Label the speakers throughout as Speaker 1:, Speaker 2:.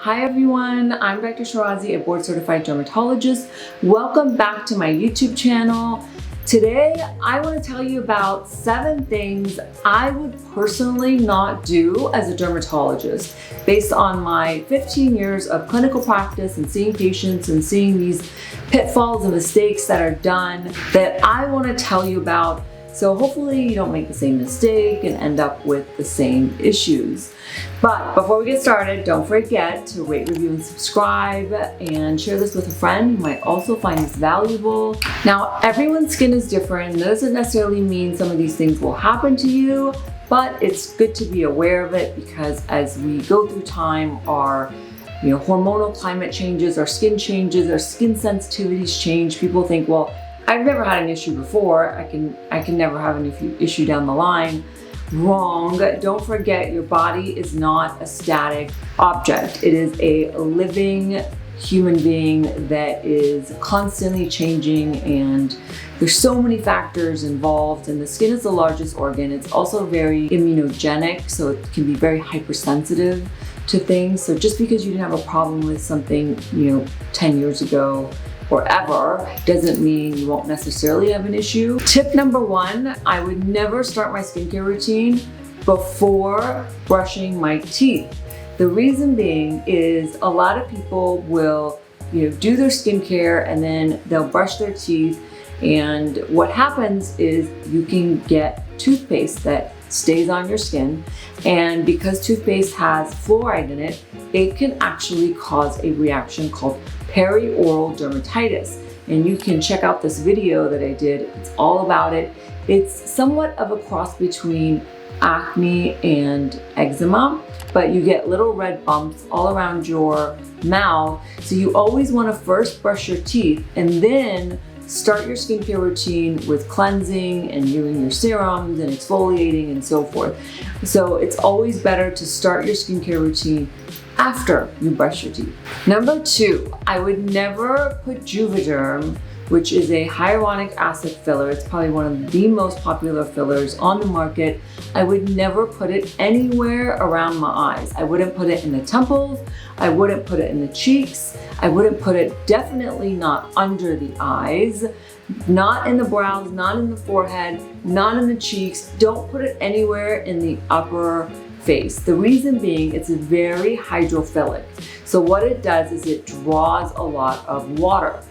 Speaker 1: Hi everyone, I'm Dr. Shirazi, a board certified dermatologist. Welcome back to my YouTube channel. Today, I want to tell you about 7 things I would personally not do as a dermatologist based on my 15 years of clinical practice and seeing patients and seeing these pitfalls and mistakes that are done that I want to tell you about. So hopefully you don't make the same mistake and end up with the same issues. But before we get started, don't forget to rate, review, and subscribe, and share this with a friend who might also find this valuable. Now, everyone's skin is different. That doesn't necessarily mean some of these things will happen to you, but it's good to be aware of it because as we go through time, our hormonal climate changes, our skin sensitivities change. People think, well, I've never had an issue before. I can never have an issue down the line. Wrong. Don't forget, your body is not a static object. It is a living human being that is constantly changing, and there's so many factors involved, and the skin is the largest organ. It's also very immunogenic, so it can be very hypersensitive to things. So just because you didn't have a problem with something 10 years ago or ever doesn't mean you won't necessarily have an issue. Tip number 1, I would never start my skincare routine before brushing my teeth. The reason being is a lot of people will do their skincare and then they'll brush their teeth, and what happens is you can get toothpaste that stays on your skin, and because toothpaste has fluoride in it, it can actually cause a reaction called perioral dermatitis. And you can check out this video that I did. It's all about it. It's somewhat of a cross between acne and eczema, but you get little red bumps all around your mouth. So you always want to first brush your teeth and then start your skincare routine with cleansing and doing your serums and exfoliating and so forth. So it's always better to start your skincare routine after you brush your teeth. Number 2, I would never put Juvederm, which is a hyaluronic acid filler. It's probably one of the most popular fillers on the market. I would never put it anywhere around my eyes. I wouldn't put it in the temples. I wouldn't put it in the cheeks. I wouldn't put it definitely not under the eyes, not in the brows, not in the forehead, not in the cheeks. Don't put it anywhere in the upper face. The reason being, it's very hydrophilic. So what it does is it draws a lot of water.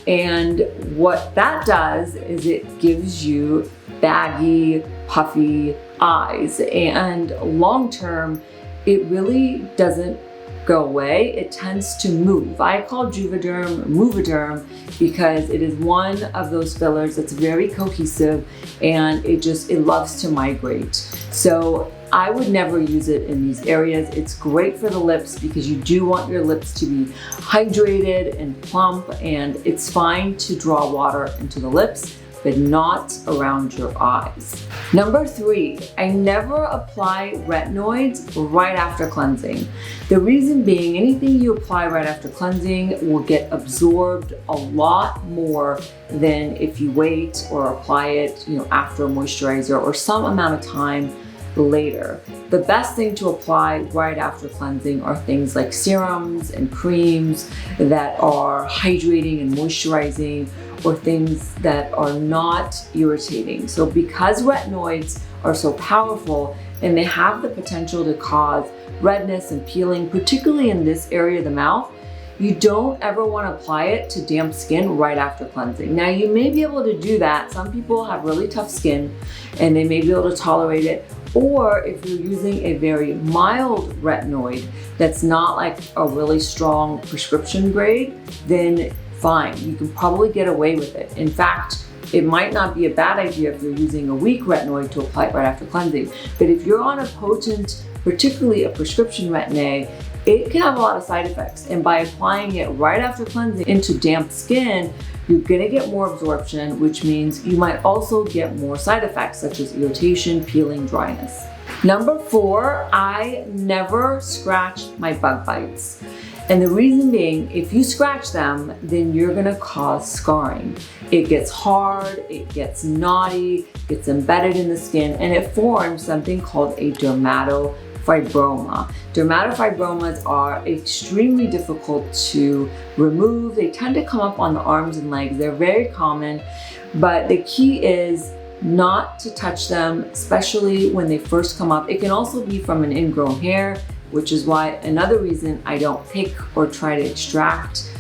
Speaker 1: And what that does is it gives you baggy, puffy eyes. And long term, it really doesn't go away. It tends to move. I call Juvederm Moviderm because it is one of those fillers that's very cohesive, and it loves to migrate. So I would never use it in these areas. It's great for the lips because you do want your lips to be hydrated and plump, and it's fine to draw water into the lips, but not around your eyes. Number 3, I never apply retinoids right after cleansing. The reason being, anything you apply right after cleansing will get absorbed a lot more than if you wait or apply it after a moisturizer or some amount of time later. The best thing to apply right after cleansing are things like serums and creams that are hydrating and moisturizing, or things that are not irritating. So because retinoids are so powerful and they have the potential to cause redness and peeling, particularly in this area of the mouth, you don't ever want to apply it to damp skin right after cleansing. Now, you may be able to do that. Some people have really tough skin and they may be able to tolerate it. Or if you're using a very mild retinoid that's not like a really strong prescription grade, then fine, you can probably get away with it. In fact, it might not be a bad idea if you're using a weak retinoid to apply it right after cleansing. But if you're on a potent, particularly a prescription retin-A, it can have a lot of side effects. And by applying it right after cleansing into damp skin, you're gonna get more absorption, which means you might also get more side effects such as irritation, peeling, dryness. Number 4, I never scratch my bug bites. And the reason being, if you scratch them, then you're gonna cause scarring. It gets hard, it gets knotty, gets embedded in the skin, and it forms something called a dermatophyte dermatofibroma. Dermatofibromas are extremely difficult to remove. They tend to come up on the arms and legs. They're very common, but the key is not to touch them, especially when they first come up. It can also be from an ingrown hair, which is why another reason I don't pick or try to extract,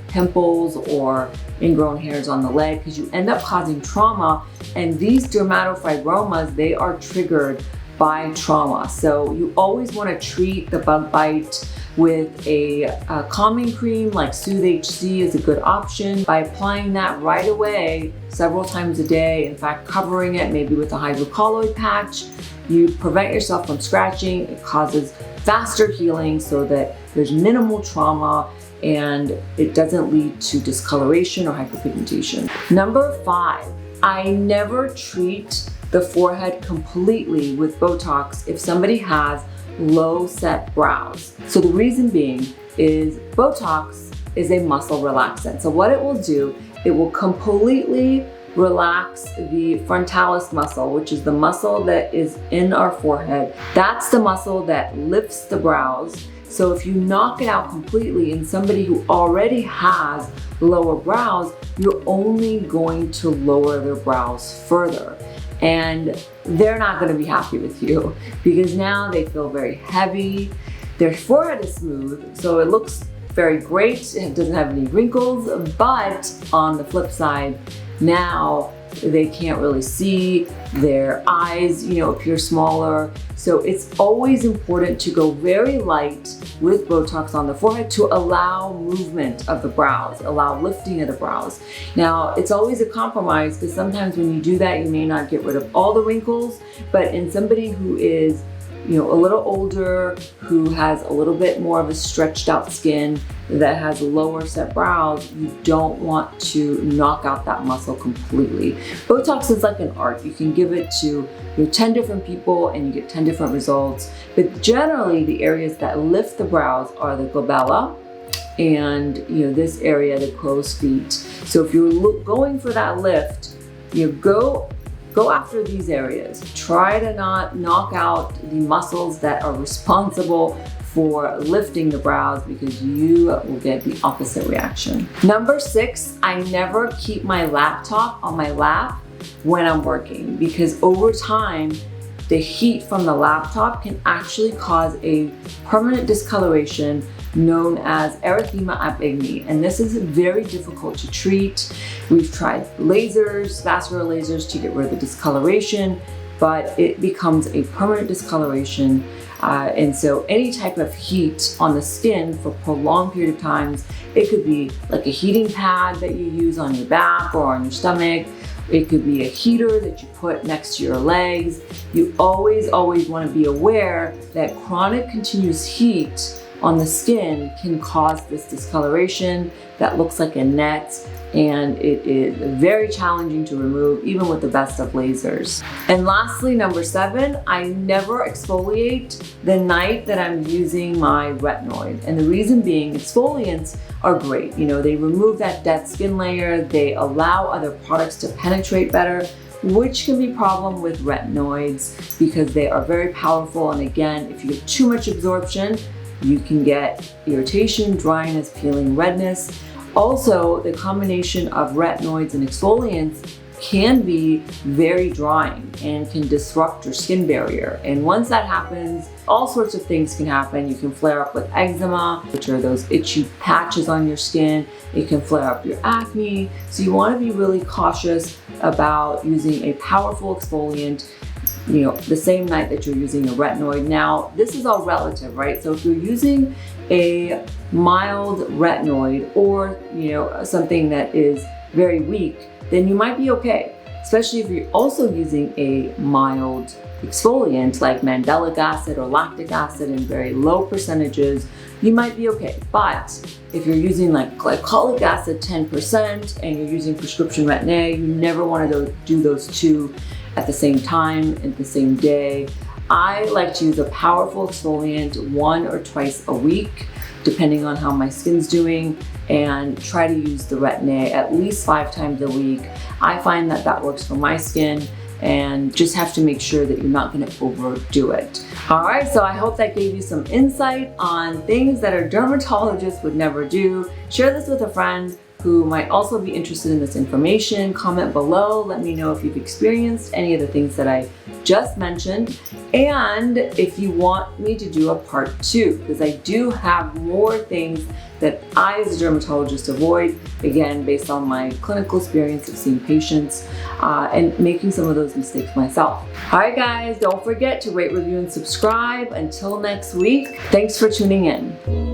Speaker 1: pimples or ingrown hairs on the leg, because you end up causing trauma. And these dermatofibromas, they are triggered by trauma. So you always want to treat the bug bite with a calming cream like Soothe HC is a good option. By applying that right away, several times a day, in fact, covering it maybe with a hydrocolloid patch, you prevent yourself from scratching. It causes faster healing so that there's minimal trauma and it doesn't lead to discoloration or hyperpigmentation. Number 5, I never treat the forehead completely with Botox if somebody has low set brows. So the reason being is Botox is a muscle relaxant. So what it will do, it will completely relax the frontalis muscle, which is the muscle that is in our forehead. That's the muscle that lifts the brows. So if you knock it out completely in somebody who already has lower brows, you're only going to lower their brows further. And they're not going to be happy with you because now they feel very heavy. Their forehead is smooth, so it looks very great. It doesn't have any wrinkles, but on the flip side, now they can't really see. Their eyes, appear smaller. So it's always important to go very light with Botox on the forehead to allow movement of the brows, allow lifting of the brows. Now, it's always a compromise because sometimes when you do that, you may not get rid of all the wrinkles, but in somebody who is a little older, who has a little bit more of a stretched out skin, that has lower set brows, you don't want to knock out that muscle completely. Botox is like an art. You can give it to 10 different people and you get 10 different results. But generally the areas that lift the brows are the glabella and this area, the crow's feet. So if you're going for that lift, go after these areas. Try to not knock out the muscles that are responsible for lifting the brows because you will get the opposite reaction. Number 6, I never keep my laptop on my lap when I'm working because over time, the heat from the laptop can actually cause a permanent discoloration known as erythema ab igni, and this is very difficult to treat. We've tried lasers, vascular lasers to get rid of the discoloration, but it becomes a permanent discoloration. And so any type of heat on the skin for a prolonged period of times, it could be like a heating pad that you use on your back or on your stomach. It could be a heater that you put next to your legs. You always want to be aware that chronic continuous heat on the skin can cause this discoloration that looks like a net, and it is very challenging to remove even with the best of lasers. And lastly, number 7, I never exfoliate the night that I'm using my retinoid. And the reason being, exfoliants are great. They remove that dead skin layer, they allow other products to penetrate better, which can be a problem with retinoids because they are very powerful. And again, if you get too much absorption, you can get irritation, dryness, peeling, redness. Also, the combination of retinoids and exfoliants can be very drying and can disrupt your skin barrier. And once that happens, all sorts of things can happen. You can flare up with eczema, which are those itchy patches on your skin. It can flare up your acne. So you want to be really cautious about using a powerful exfoliant the same night that you're using a retinoid. Now, this is all relative, right? So if you're using a mild retinoid or, something that is very weak, then you might be okay. Especially if you're also using a mild exfoliant like mandelic acid or lactic acid in very low percentages, you might be okay. But if you're using like glycolic acid 10% and you're using prescription retin-A, you never want to do those two at the same time, at the same day. I like to use a powerful exfoliant 1 or twice a week, depending on how my skin's doing, and try to use the retin-A at least 5 times a week. I find that works for my skin, and just have to make sure that you're not going to overdo it. All right, so I hope that gave you some insight on things that a dermatologist would never do. Share this with a friend who might also be interested in this information. Comment below, let me know if you've experienced any of the things that I just mentioned, and if you want me to do a part 2, because I do have more things that I as a dermatologist avoid, again, based on my clinical experience of seeing patients and making some of those mistakes myself. All right, guys, don't forget to rate, review, and subscribe. Until next week, thanks for tuning in.